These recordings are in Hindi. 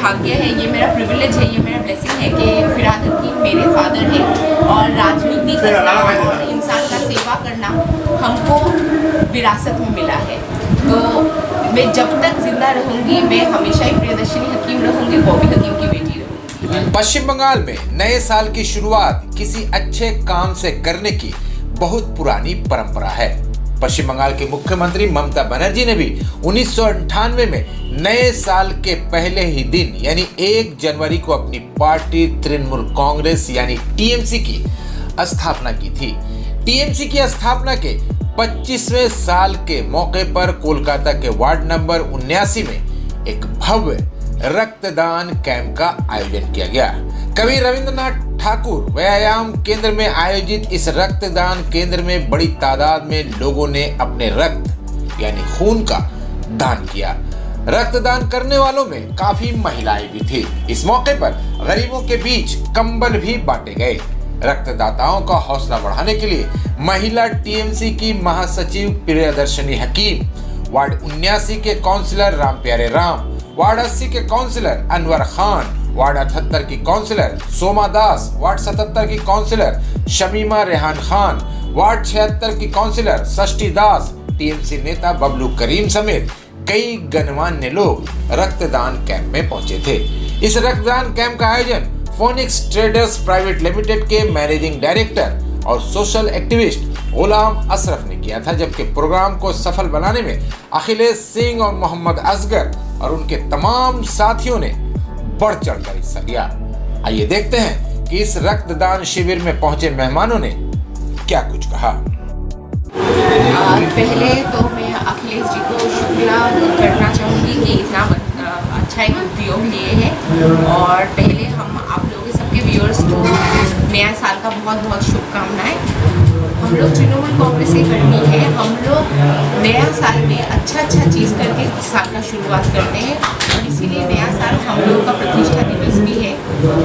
सौभाग्य है, ये मेरा प्रिविलेज है, ये मेरा ब्लेसिंग है कि फिरहाद हकीम मेरे फादर हैं और राजनीति करना और इंसान का सेवा करना हमको विरासत में मिला है। तो मैं जब तक जिंदा रहूँगी मैं हमेशा ही प्रियदर्शनी हकीम रहूँगी, बॉबी हकीम की बेटी रहूँगी। पश्चिम बंगाल में नए साल की शुरुआत किसी अच्छे काम से करने की बहुत पुरानी परंपरा है। पश्चिम बंगाल के मुख्यमंत्री ममता बनर्जी ने भी 1998 में नए साल के पहले ही दिन यानी 1 जनवरी को अपनी पार्टी तृणमूल कांग्रेस यानी टीएमसी की स्थापना की थी। टीएमसी की स्थापना के 25वें साल के मौके पर कोलकाता के वार्ड नंबर 79 में एक भव्य रक्तदान कैंप का आयोजन किया गया। कवि रविंद्रनाथ ठाकुर व्यायाम केंद्र में आयोजित इस रक्तदान केंद्र में बड़ी तादाद में लोगों ने अपने रक्त यानी खून का दान किया। रक्तदान करने वालों में काफी महिलाएं भी थी। इस मौके पर गरीबों के बीच कंबल भी बांटे गए। रक्तदाताओं का हौसला बढ़ाने के लिए महिला टीएमसी की महासचिव प्रियदर्शनी हकीम, वार्ड 79 के काउंसलर रामप्यारे राम, वार्ड 80 के काउंसलर अनवर खान, वार्ड 78 की काउंसलर सोमा दास, वार्ड 77 की काउंसलर शमीमा रेहान खान, वार्ड 76 की काउंसलर षष्ठी दास, टीएमसी नेता बबलू करीम समेत कई गणमान्य लोग रक्तदान कैंप में पहुंचे थे। इस रक्तदान कैंप का आयोजन फोनिक्स ट्रेडर्स प्राइवेट लिमिटेड के मैनेजिंग डायरेक्टर और सोशल एक्टिविस्ट गुलाम अशरफ ने किया था, जबकि प्रोग्राम को सफल बनाने में अखिलेश सिंह और मोहम्मद असगर और उनके तमाम साथियों ने बढ़ चढ़कर हिस्सा लिया। आइए देखते हैं कि इस रक्तदान शिविर में पहुंचे मेहमानों ने क्या कुछ कहा। पहले तो मैं अखिलेश जी को शुक्रिया करना चाहूँगी कि इतना अच्छा एक उद्योग लिए हैं और पहले हम आप लोगों के सबके व्यूअर्स को नया साल का बहुत बहुत शुभकामनाएं। हम लोग तृणमूल कांग्रेस के कर्मी हैं। हम लोग नया साल में अच्छा चीज़ करके साल का शुरुआत करते हैं और इसीलिए नया साल हम लोग का प्रतिष्ठा दिवस भी है।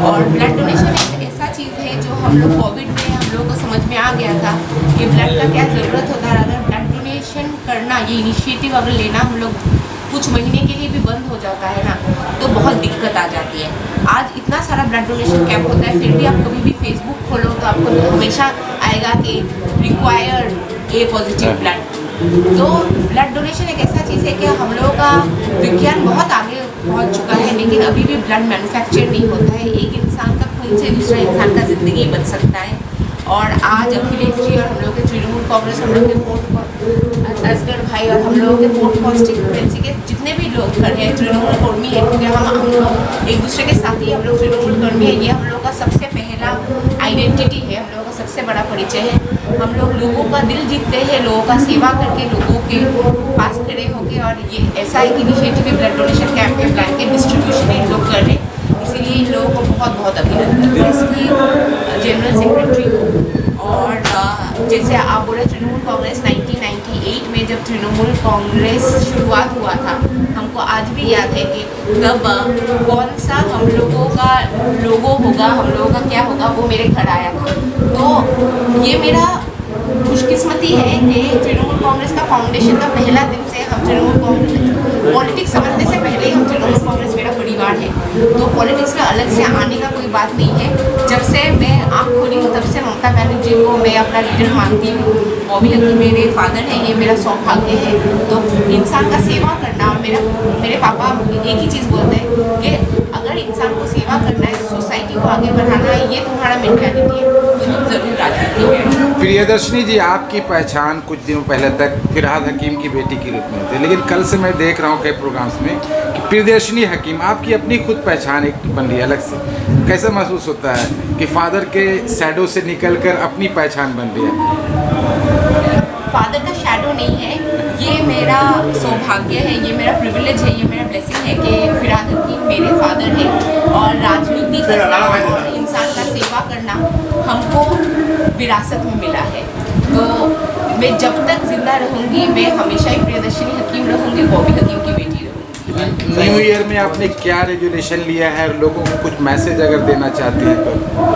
और ब्लड डोनेशन एक ऐसा चीज़ है जो हम लोग कोविड में हम लोग को समझ में आ गया था कि ब्लड का क्या ज़रूरत होता है। अगर ब्लड डोनेशन करना, ये इनिशिएटिव अगर लेना हम लोग कुछ महीने के लिए भी बंद हो जाता है ना, तो बहुत दिक्कत आ जाती है। आज इतना सारा ब्लड डोनेशन कैंप होता है, फिर भी आप कभी भी फेसबुक खोलो तो आपको हमेशा आएगा कि रिक्वायर्ड ए पॉजिटिव ब्लड। तो ब्लड डोनेशन एक ऐसा चीज़ है कि हम लोगों का विज्ञान बहुत आगे पहुंच चुका है, लेकिन अभी भी ब्लड मैन्युफैक्चर नहीं होता है। एक इंसान का खून से दूसरा इंसान का ज़िंदगी बच सकता है। और आज अखिलेश जी और हम लोग के तृणमूल कांग्रेस, हम लोग के असगर भाई और हम लोगों के पोर्ट कॉन्स्टिट्यूएंसी के जितने भी लोग खड़े हैं तृणमूल कर्मी है, क्योंकि हम लोग एक दूसरे के साथ ही हम लोग तृणमूल कर्मी है। ये हम लोग का सबसे पहला आइडेंटिटी है, हम लोगों का सबसे बड़ा परिचय है। हम लोग लोगों का दिल जीतते हैं, लोगों का सेवा करके, लोगों के पास खड़े होके। और ये ऐसा एक इनिशिएटिव है ब्लड डोनेशन कैंप में ब्लैंकेट डिस्ट्रीब्यूशन इन लोग कर रहे हैं, इसीलिए इन लोगों को बहुत बहुत अभिनंदन। इसकी जनरल सेक्रेटरी हूँ। और जैसे आप बोले तृणमूल कांग्रेस 1998 में जब तृणमूल कांग्रेस शुरुआत हुआ था, हमको आज भी याद है कि कब कौन सा हम लोगों का लोगो होगा, हम लोगों का क्या होगा, वो मेरे घर आया था। तो ये मेरा खुशकिस्मती है कि तृणमूल कांग्रेस का फाउंडेशन का पहला दिन से हम तृणमूल कांग्रेस पॉलिटिक्स समझने से पहले ही हम तृणमूल कांग्रेस मेरा परिवार है। तो पॉलिटिक्स में अलग से आने का कोई बात नहीं है। जब से मैं आँख खोली हूँ तब से ममता बनर्जी को मैं अपना लीडर मानती हूँ। बॉबी हकीम मेरे फादर हैं, ये मेरा सौभाग्य है। तो इंसान का सेवा करना, और मेरे पापा एक ही चीज़ बोलते हैं कि अगर इंसान को सेवा करना है, सोसाइटी को आगे बढ़ाना है, ये तुम्हारा मेंटालिटी है तो तुम जरूर राजनीति में। प्रियदर्शनी जी, आपकी पहचान कुछ दिनों पहले तक फिरहाद हकीम की बेटी के रूप में होती है, लेकिन कल से मैं देख रहा हूँ कई प्रोग्राम्स में कि प्रियदर्शनी हकीम, आपकी अपनी खुद पहचान एक बन रही है अलग से। कैसा महसूस होता है कि फादर के शैडो से निकलकर अपनी पहचान बन रही है? फादर का शैडो नहीं है, ये मेरा सौभाग्य है, ये मेरा प्रिविलेज है, ये मेरा ब्लेसिंग है कि फिरहाद हकीम मेरे फादर हैं। और राजनीति करना और इंसान का सेवा करना हमको विरासत में मिला है। तो मैं जब तक जिंदा रहूँगी मैं हमेशा ही प्रियदर्शनी हकीम रहूँगी, बॉबी हकीम की बेटी रहूँगी। न्यू ईयर में आपने क्या रेजोल्यूशन लिया है, लोगों को कुछ मैसेज अगर देना चाहते हैं तो?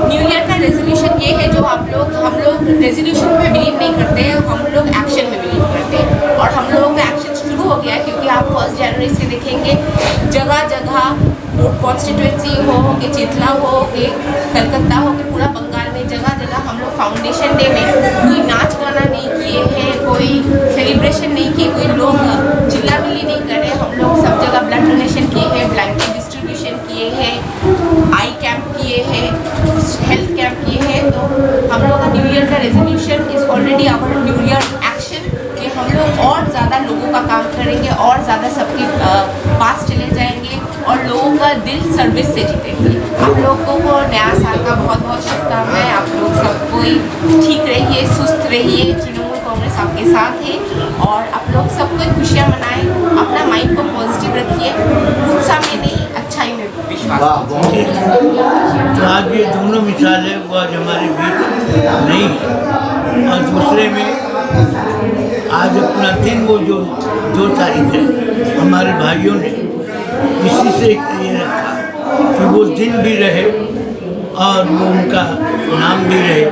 न्यू ईयर का रेजोल्यूशन ये है जो हम लोग रेजोल्यूशन में बिलीव नहीं करते हैं, हम लोग एक्शन में बिलीव करते हैं। और हम लोगों का एक्शन शुरू हो गया है, क्योंकि आप 1 जनवरी से देखेंगे जगह जगह कॉन्स्टिट्यूएंसी हो कि चितला हो कि कलकत्ता हो कि पूरा बंगाल में जगह जगह हम लोग फाउंडेशन डे में कोई नाच गाना नहीं किए हैं, कोई सेलिब्रेशन नहीं किए, कोई लोग चिल्ला मिल्ली नहीं कर रहे। हम लोग सब जगह ब्लड डोनेशन किए हैं, ब्लैंकेट डिस्ट्रीब्यूशन किए हैं, आई कैंप किए हैं, हेल्थ कैंप किए हैं। तो हम लोग का न्यू ईयर का resolution is already our new year action कि हम लोग और ज़्यादा लोगों का काम करेंगे और ज़्यादा सबके पास चले जाएंगे और लोगों का दिल सर्विस से जीतेंगे। आप लोगों को नया साल का बहुत बहुत शुभकामनाएं। आप लोग सब कोई ठीक रहिए, सुस्त रहिए, तृणमूल कांग्रेस आपके साथ है और आप लोग सब कोई खुशियाँ मनाएं। अपना माइंड को पॉजिटिव रखिए, गुस्सा में नहीं, अच्छाई में विश्वास रखिए। तो आज ये दोनों मिसालें वो आज हमारे बीच नहीं है। और दूसरे में आज अपना दिन वो जो 2 तारीख है हमारे भाइयों ने इसी से ये रखा कि वो दिन भी रहे और वो उनका नाम भी रहे,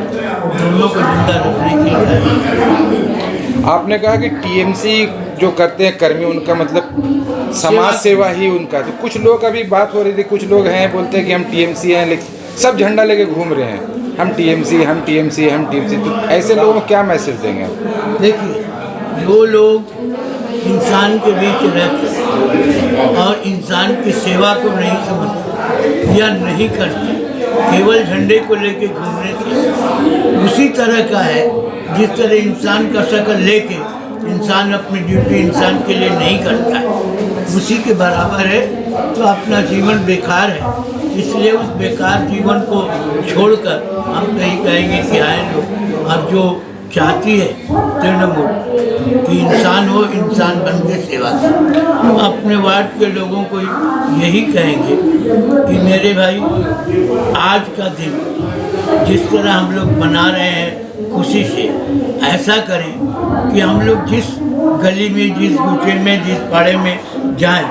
दोनों को जिंदा रखने के लिए। आपने कहा कि टीएमसी जो करते हैं कर्मी, उनका मतलब समाज सेवा ही उनका। तो कुछ लोग, अभी बात हो रही थी, कुछ लोग हैं बोलते हैं कि हम टीएमसी हैं, लेकिन सब झंडा लेके घूम रहे हैं, हम टीएमसी, हम टीएमसी, हम टीएमसी। तो ऐसे लोगों को क्या मैसेज देंगे आप? देखिए, जो लोग इंसान के बीच रहते और इंसान की सेवा को नहीं समझते या नहीं करते, केवल झंडे को लेके घूमने से उसी तरह का है जिस तरह इंसान का शक्ल लेके इंसान अपनी ड्यूटी इंसान के लिए नहीं करता है, उसी के बराबर है। तो अपना जीवन बेकार है, इसलिए उस बेकार जीवन को छोड़कर हम नहीं कहेंगे कि आए लोग। और जो चाहती है तृणमूल कि इंसान हो, इंसान बन के सेवा करे, हम अपने वार्ड के लोगों को यही कहेंगे कि मेरे भाई, आज का दिन जिस तरह हम लोग मना रहे हैं खुशी से, ऐसा करें कि हम लोग जिस गली में, जिस गुच्छे में, जिस पाड़े में जाएं,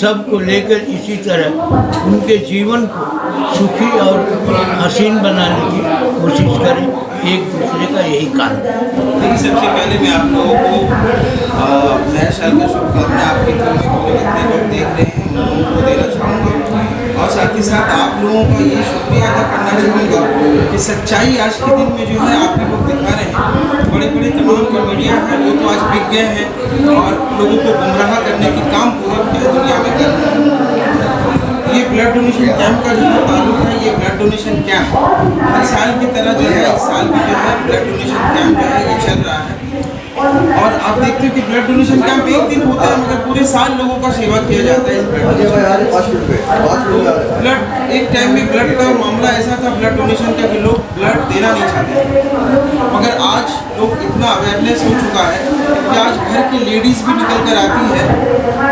सबको लेकर इसी तरह उनके जीवन को सुखी और हसीन बनाने की कोशिश करें। एक दूसरे का यही काम है। देखिए, सबसे पहले मैं आप लोगों को नए साल का शुभकामनाएं आपके घर में जितने लोग देख रहे हैं उन लोगों को देना चाहूँगा और साथ ही साथ आप लोगों का ये शुक्रिया अदा करना चाहूँगा कि सच्चाई आज के दिन में जो है आप लोग दिखा रहे हैं। बड़े बड़े तमाम जो मीडिया है वो तो आज बिक गए हैं और लोगों को गुमराह करने की काम पूरी दुनिया में कर रहे हैं। ये ब्लड डोनेशन कैंप का जो ताल्लुक है, ये ब्लड डोनेशन कैंप हर साल की तरह जो है इस साल भी जो है ब्लड डोनेशन कैंप जो है ये चल रहा है। और आप देखते हो कि ब्लड डोनेशन कैंप एक दिन होता है मगर पूरे साल लोगों का सेवा किया जाता है इस ब्लड। एक टाइम में ब्लड का मामला ऐसा था ब्लड डोनेशन का कि लोग ब्लड देना नहीं चाहते, मगर आज लोग इतना अवेयरनेस हो चुका है कि आज घर की लेडीज़ भी निकल कर आती है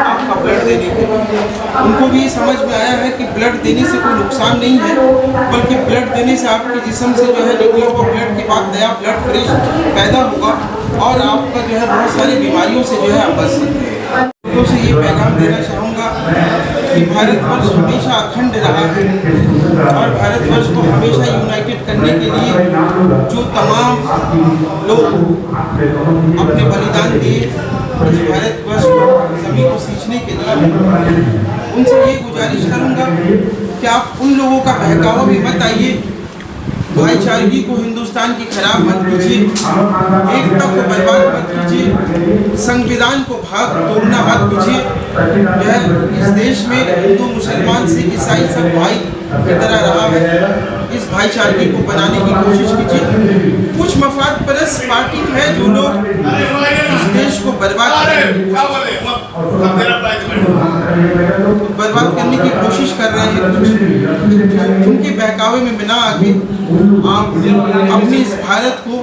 आपका ब्लड देने के लिए। उनको भी ये समझ में आया है कि ब्लड देने से कोई नुकसान नहीं है, बल्कि ब्लड देने से आपके जिस्म से जो है निकले हुआ ब्लड के बाद नया ब्लड फ्रेश पैदा होगा और आपका जो है बहुत सारी बीमारियों से जो है आप बच सकते हैं। लोगों से ये पैगाम देना चाहूँगा कि भारतवर्ष हमेशा अखंड रहा है और भारतवर्ष को हमेशा यूनाइटेड करने के लिए जो तमाम लोग अपने बलिदान दिए इस भारतवर्ष सभी को सींचने के लिए, उनसे ये गुजारिश करूँगा कि आप उन लोगों का बहकावा भी मत आइए, भाईचारगी को हिंदुस्तान की खराब मत कीजिए, एकता को बर्बाद मत कीजिए, संविधान को भाग तोड़ना मत कीजिए। जो है इस देश में हिंदू, मुसलमान, सिख, ईसाई सब भाई की तरह रहा है। इस भाईचारगी को बनाने की कोशिश कीजिए। कुछ मफाद परस्त पार्टी है जो लोग इस देश को बर्बाद करने की कोशिश कर रहे हैं। कुछ उनके बहकावे में बिना आके आप अपने इस भारत को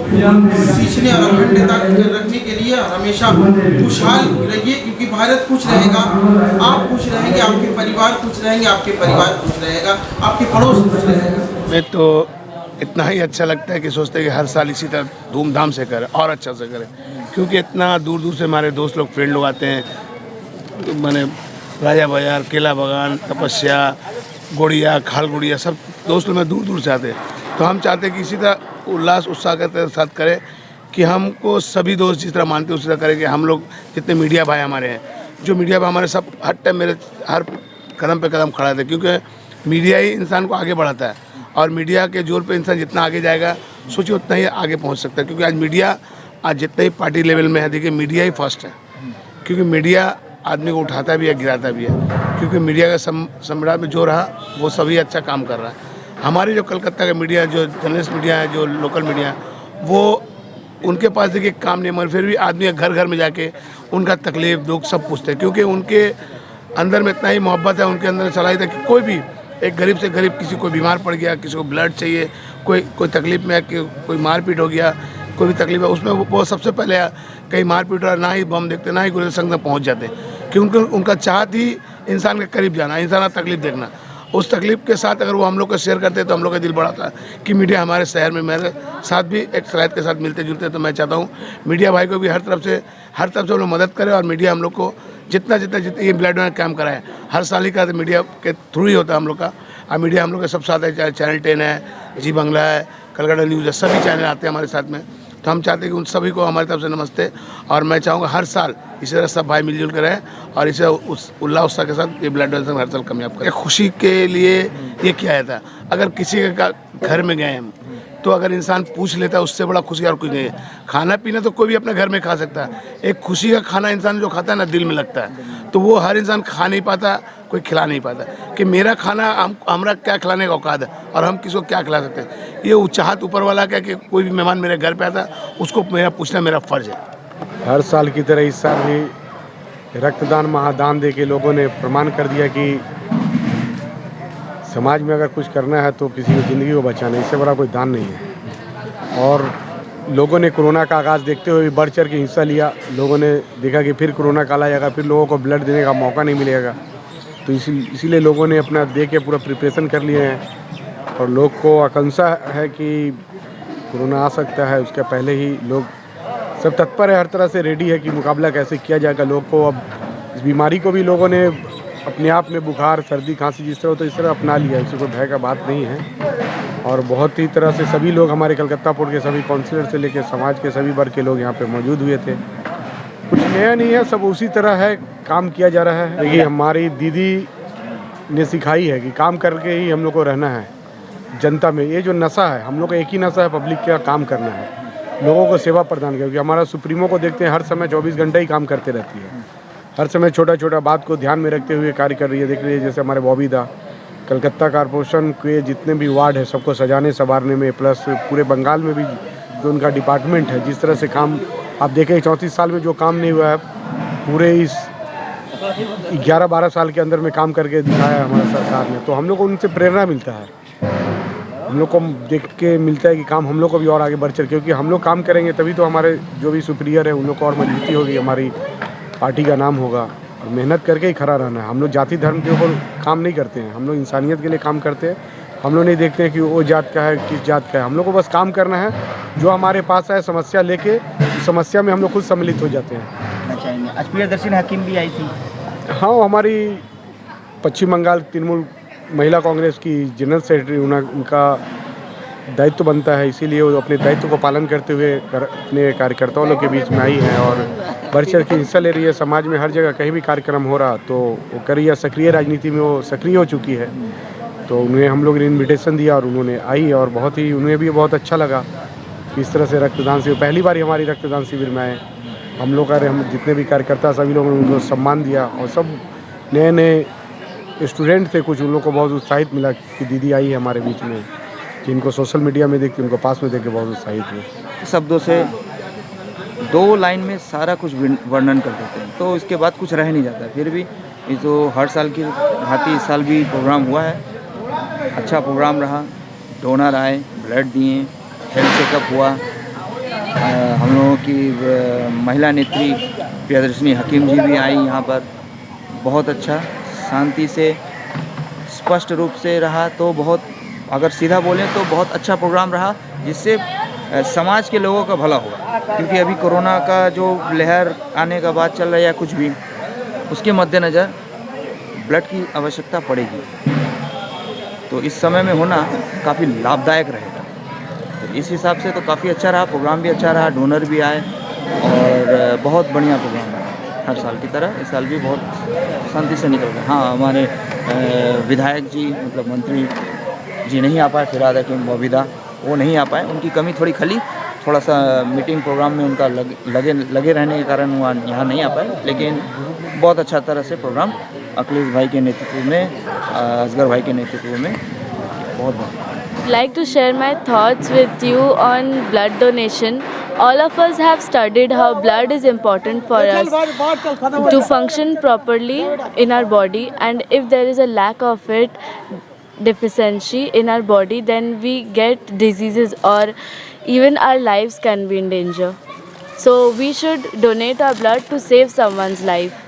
सींचने और अखंडता रखने के लिए हमेशा खुशहाल रहिए, क्योंकि भारत खुश रहेगा, आप खुश रहेंगे, आपके परिवार खुश रहेंगे, आपके परिवार खुश रहेगा, आपके पड़ोस खुश रहेगा। मैं तो इतना ही अच्छा लगता है कि सोचते हैं कि हर साल इसी तरह धूमधाम से करें और अच्छा से करें, क्योंकि इतना दूर दूर से हमारे दोस्त लोग, फ्रेंड लोग आते हैं। मैंने राजा बाजार, केला बागान, तपस्या, गुड़िया, खाल गुड़िया, सब दोस्त लोग में दूर दूर से आते हैं। तो हम चाहते हैं कि इसी तरह उल्लास उत्साह के साथ करें कि हमको सभी दोस्त जिस तरह मानते हैं उसी तरह करें। कि हम लोग जितने मीडिया भाई हमारे हैं, जो मीडिया भाई हमारे सब हर टाइम मेरे हर कदम पे कदम खड़ा था, क्योंकि मीडिया ही इंसान को आगे बढ़ाता है और मीडिया के जोर पे इंसान जितना आगे जाएगा सोचिए उतना ही आगे पहुंच सकता है। क्योंकि आज मीडिया आज जितना ही पार्टी लेवल में है, देखिए मीडिया ही फर्स्ट है, क्योंकि मीडिया आदमी को उठाता भी है, गिराता भी है। क्योंकि मीडिया का सम्राट में जो रहा वो सभी अच्छा काम कर रहा है। हमारे जो कलकत्ता का मीडिया, जो जर्नलिस्ट मीडिया है, जो लोकल मीडिया है, वो उनके पास देखिए काम नहीं, मगर फिर भी आदमी घर घर में जाके उनका तकलीफ दुख सब पूछते हैं, क्योंकि उनके अंदर में इतना ही मोहब्बत है, उनके अंदर सलाहियत है कि कोई भी एक गरीब से गरीब, किसी को बीमार पड़ गया, किसी को ब्लड चाहिए, कोई तकलीफ में है, कि कोई मारपीट हो गया, कोई भी तकलीफ है, उसमें वो सबसे पहले कहीं मारपीट और ना ही बम देखते, ना ही गुरुदेव संघ तक पहुँच जाते, क्योंकि उनका चाहत ही इंसान के करीब जाना, इंसान का तकलीफ देखना। उस तकलीफ के साथ अगर वो हम लोग को शेयर करते तो हम लोग का दिल बड़ा था कि मीडिया हमारे शहर में मेरे साथ भी एक सलाहियत के साथ मिलते जुलते। तो मैं चाहता हूँ मीडिया भाई को भी हर तरफ से हम लोग मदद करें, और मीडिया हम लोग को जितना ये ब्लड डोनेट कैम्प कराए, हर साल ही का मीडिया के थ्रू ही होता है हम लोग का। और मीडिया हम लोग के सब साथ है, चाहे चैनल 10 है, जी बंगला है, कलकत्ता न्यूज़ है, सभी चैनल आते हैं हमारे साथ में। तो हम चाहते हैं कि उन सभी को हमारी तरफ से नमस्ते, और मैं चाहूँगा हर साल इसी तरह सब भाई मिलजुल कर रहें और इसे उस उल्लास उत्साह के साथ ये ब्लड डोनेशन हर साल कामयाब करें। खुशी के लिए ये किया जाता है। अगर किसी के घर में गए हम तो अगर इंसान पूछ लेता है, उससे बड़ा खुशी और कुछ नहीं है। खाना पीना तो कोई भी अपने घर में खा सकता है, एक खुशी का खाना इंसान जो खाता है ना, दिल में लगता है, तो वो हर इंसान खा नहीं पाता, कोई खिला नहीं पाता कि मेरा खाना हमारा क्या खिलाने का औकात है और हम किसको क्या खिला सकते हैं। ये चाहत ऊपर वाला का कि कोई भी मेहमान मेरे घर पे आता है उसको मेरा पूछना मेरा फ़र्ज़ है। हर साल की तरह इस साल भी रक्तदान महादान दे के लोगों ने प्रमाण कर दिया कि समाज में अगर कुछ करना है तो किसी की ज़िंदगी को बचाना, इससे बड़ा कोई दान नहीं है। और लोगों ने कोरोना का आगाज़ देखते हुए बढ़ चढ़ के हिस्सा लिया। लोगों ने देखा कि फिर कोरोना काल आएगा, फिर लोगों को ब्लड देने का मौका नहीं मिलेगा, तो इसीलिए लोगों ने अपना दे के पूरा प्रिपरेशन कर लिए हैं। और लोग को आकांक्षा है कि कोरोना आ सकता है, उसके पहले ही लोग सब तत्पर है, हर तरह से रेडी है कि मुकाबला कैसे किया जाएगा। लोग को अब इस बीमारी को भी लोगों ने अपने आप में बुखार सर्दी खांसी जिस तरह हो तो इस तरह अपना लिया, इससे कोई भय का बात नहीं है। और बहुत ही तरह से सभी लोग हमारे कलकत्ता पोर्ट के सभी काउंसिलर से लेकर समाज के सभी वर्ग के लोग यहाँ पे मौजूद हुए थे। कुछ नया नहीं है, सब उसी तरह है, काम किया जा रहा है। देखिए हमारी दीदी ने सिखाई है कि काम करके ही हम लोग को रहना है जनता में। ये जो नशा है, हम लोग का एक ही नशा है, पब्लिक का काम करना है, लोगों को सेवा प्रदान किया। क्योंकि हमारा सुप्रीमो को देखते हैं हर समय 24 घंटे ही काम करते रहती है, हर समय छोटा छोटा बात को ध्यान में रखते हुए कार्य कर रही है। देख रही है जैसे हमारे बॉबी दा कलकत्ता कॉरपोरेशन के जितने भी वार्ड है सबको सजाने संवारने में, प्लस पूरे बंगाल में भी जो उनका डिपार्टमेंट है जिस तरह से काम आप देखें 34 साल में जो काम नहीं हुआ है पूरे इस 11-12 साल के अंदर में काम करके दिखाया है हमारा सरकार ने। तो हम लोग को उनसे प्रेरणा मिलता है, हम लोग को देख के मिलता है कि काम हम लोग को भी और आगे बढ़ चल, क्योंकि हम लोग काम करेंगे तभी तो हमारे जो भी सुपीरियर है उन लोग को और मजबूती होगी, हमारी पार्टी का नाम होगा। और मेहनत करके ही खड़ा रहना है। हम लोग जाति धर्म के ऊपर काम नहीं करते हैं, हम लोग इंसानियत के लिए काम करते हैं। हम लोग नहीं देखते हैं कि वो जात का है किस जात का है, हम लोग को बस काम करना है। जो हमारे पास है समस्या लेके उस समस्या में हम लोग खुद सम्मिलित हो जाते हैं। आज प्रियदर्शनी हकीम भी आई थी। हाँ, हमारी पश्चिम बंगाल तृणमूल महिला कांग्रेस की जनरल सेक्रेटरी उनका दायित्व बनता है, इसीलिए वो अपने दायित्व को पालन करते हुए अपने कार्यकर्ताओं लोग के बीच में आई हैं और बढ़ चढ़ के हिस्सा ले रही है। समाज में हर जगह कहीं भी कार्यक्रम हो रहा तो वो कर रही है। सक्रिय राजनीति में वो सक्रिय हो चुकी है, तो उन्हें हम लोग ने इन्विटेशन दिया और उन्होंने आई और बहुत ही उन्हें भी बहुत अच्छा लगा कि इस तरह से रक्तदान शिविर पहली बार हमारी रक्तदान शिविर में आए। हम लोग हम जितने भी कार्यकर्ता सभी लोगों ने उनको सम्मान दिया और सब नए नए स्टूडेंट थे, कुछ उन लोगों को बहुत उत्साहित मिला कि दीदी आई है हमारे बीच में, जिनको सोशल मीडिया में देखते उनको पास में देख के बहुत उत्साहित हुए। शब्दों से 2 लाइन में सारा कुछ वर्णन कर देते हैं तो इसके बाद कुछ रह नहीं जाता। फिर भी ये तो हर साल की भांति इस साल भी प्रोग्राम हुआ है, अच्छा प्रोग्राम रहा। डोनर आए, ब्लड दिए, हेल्थ चेकअप हुआ। हम लोगों की महिला नेत्री प्रियदर्शनी हकीम जी भी आई यहाँ पर, बहुत अच्छा शांति से स्पष्ट रूप से रहा। तो बहुत अगर सीधा बोलें तो बहुत अच्छा प्रोग्राम रहा जिससे समाज के लोगों का भला होगा। क्योंकि अभी कोरोना का जो लहर आने का बात चल रहा है या कुछ भी, उसके मद्देनज़र ब्लड की आवश्यकता पड़ेगी, तो इस समय में होना काफ़ी लाभदायक रहेगा। तो इस हिसाब से तो काफ़ी अच्छा रहा, प्रोग्राम भी अच्छा रहा, डोनर भी आए और बहुत बढ़िया प्रोग्राम रहा। हर साल की तरह इस साल भी बहुत शांति से निकल गया। हाँ, हमारे विधायक जी मतलब मंत्री जी नहीं आ पाए, फिरहाद हकीम बबीदा वो नहीं आ पाए, उनकी कमी थोड़ी खली, थोड़ा सा मीटिंग प्रोग्राम में उनका लगे रहने के कारण वो यहाँ नहीं आ पाए, लेकिन बहुत अच्छा तरह से प्रोग्राम अखिलेश भाई के नेतृत्व में, असगर भाई के नेतृत्व में बहुत Like to share my thoughts with you on blood donation. All of us have studied how blood is important for us to function properly in our body, and if there is a lack of it, deficiency in our body, then we get diseases or even our lives can be in danger. So we should donate our blood to save someone's life.